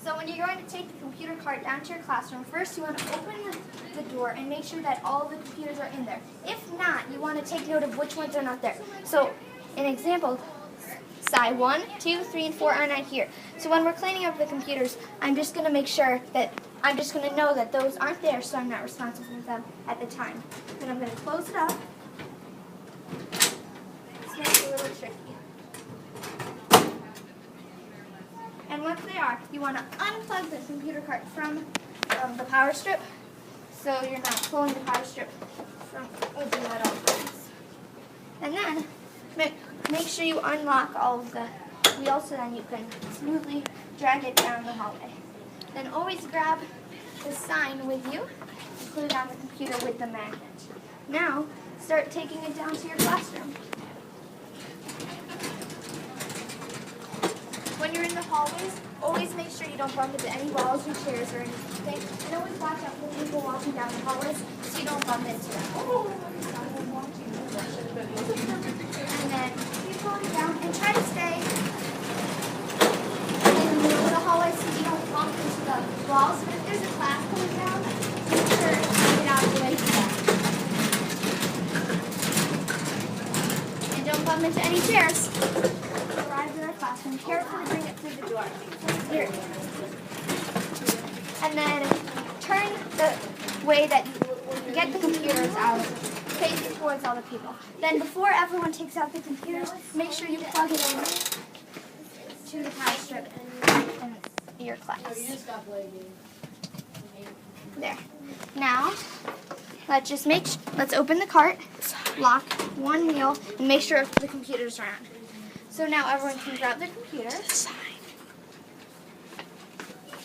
So when you're going to take the computer cart down to your classroom, first you want to open the door and make sure that all the computers are in there. If not, you want to take note of which ones are not there. So, an example, Sci 1, 2, 3, and 4 are not here. So when we're cleaning up the computers, I'm just going to make sure that, I'm just going to know that those aren't there, so I'm not responsible for them at the time. Then I'm going to close it up. This might be a little tricky. And once they are, you want to unplug the computer cart from the power strip, so you're not pulling the power strip from open at all times. And then make sure you unlock all of the wheels so then you can smoothly drag it down the hallway. Then always grab the sign with you and put it on the computer with the magnet. Now, start taking it down to your classroom. When you're in the hallways, always make sure you don't bump into any walls or chairs or anything. And always watch out for people walking down the hallways so you don't bump into them. And then keep going down and try to stay in the middle of the hallway so you don't bump into the walls. But if there's a class coming down, make sure to get out of the way for that. And don't bump into any chairs. Arrive in our classroom, carefully bring it through the door. Here. And then turn the way that you get the computers out, facing towards all the people. Then before everyone takes out the computers, make sure you plug it in to the power strip in your class. There. Now, let's open the cart, lock one wheel, and make sure the computers are on. So now everyone can grab their computers.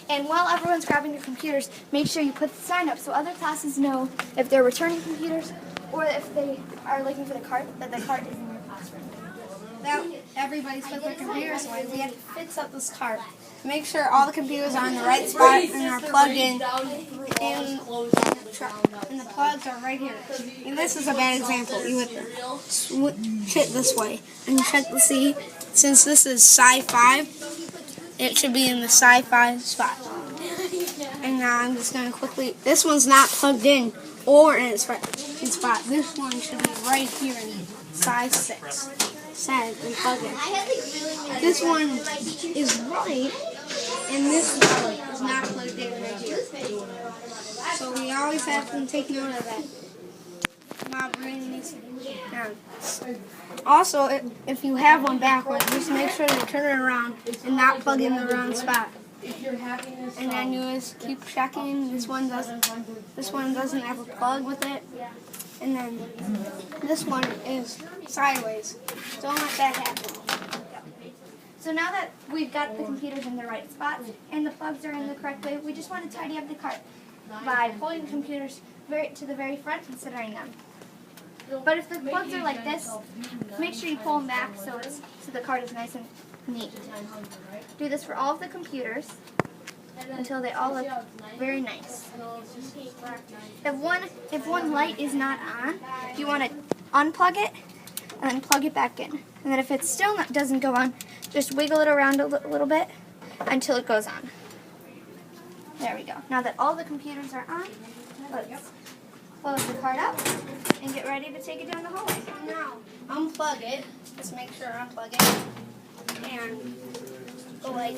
And while everyone's grabbing their computers, make sure you put the sign up so other classes know if they're returning computers or if they are looking for the cart, that the cart is in your classroom. Now everybody's put their computers away. We have to fix up this cart. Make sure all the computers are in the right spot and are plugged in. And the plugs are right here. And this is a bad example. You would switch it this way. And check to see, since this is Sci 5, it should be in the Sci 5 spot. And now I'm just going to quickly, this one's not plugged in or in its right spot. This one should be right here in Sci 6. Set and plug in. This one is right, and this is not plugged in right here. So we always have to take note of that while bringing these down. Also, if you have one backwards, just make sure to turn it around and not plug in the wrong spot. And then you just keep checking. This one doesn't have a plug with it. And then this one is sideways. Don't let that happen. So now that we've got the computers in the right spot and the plugs are in the correct way, we just want to tidy up the cart by pulling the computers to the very front and centering them. But if the plugs are like this, make sure you pull them back so the cart is nice and neat. Do this for all of the computers until they all look very nice. If one light is not on, you want to unplug it and then plug it back in. And then if it still doesn't go on, just wiggle it around a little bit until it goes on. There we go. Now that all the computers are on, let's close the cart up and get ready to take it down the hallway. Now, unplug it. Just make sure to unplug it. And go like.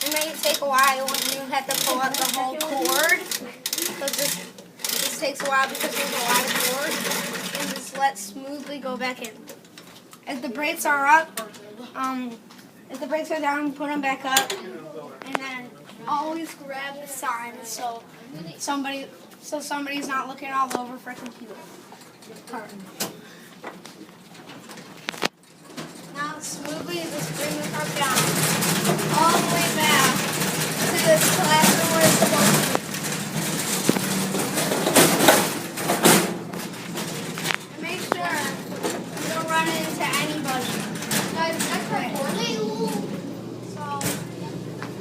It may take a while when you have to pull out the whole cord. Because this takes a while because there's a lot of cord. And just let smoothly go back in. If the brakes are up, if the brakes are down, put them back up. And then always grab the sign so somebody's not looking all over for a computer card. Now smoothly just bring the cart down all the way back to this classroom where it's supposed to be. And make sure you don't run into anybody.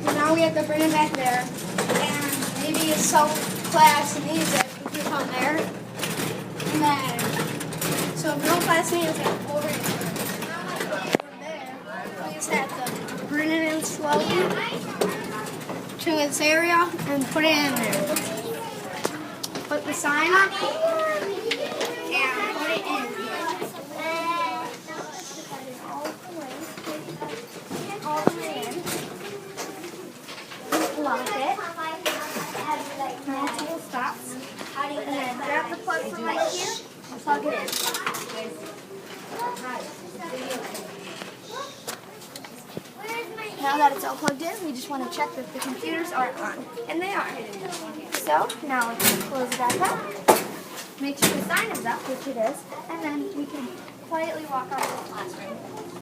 So now we have to bring it back there. And maybe some class needs it. We can come there. And then, so if no class needs it, over there. So you just have to bring it in slowly to its area and put it in there. Put the sign up and put it in. All the way in. Lock it. Multiple stops. And then grab the plug from right here and plug it in. Now that it's all plugged in, we just want to check that the computers are on. And they are. So now let's close it back up. Make sure the sign is up, which it is. And then we can quietly walk out of the classroom.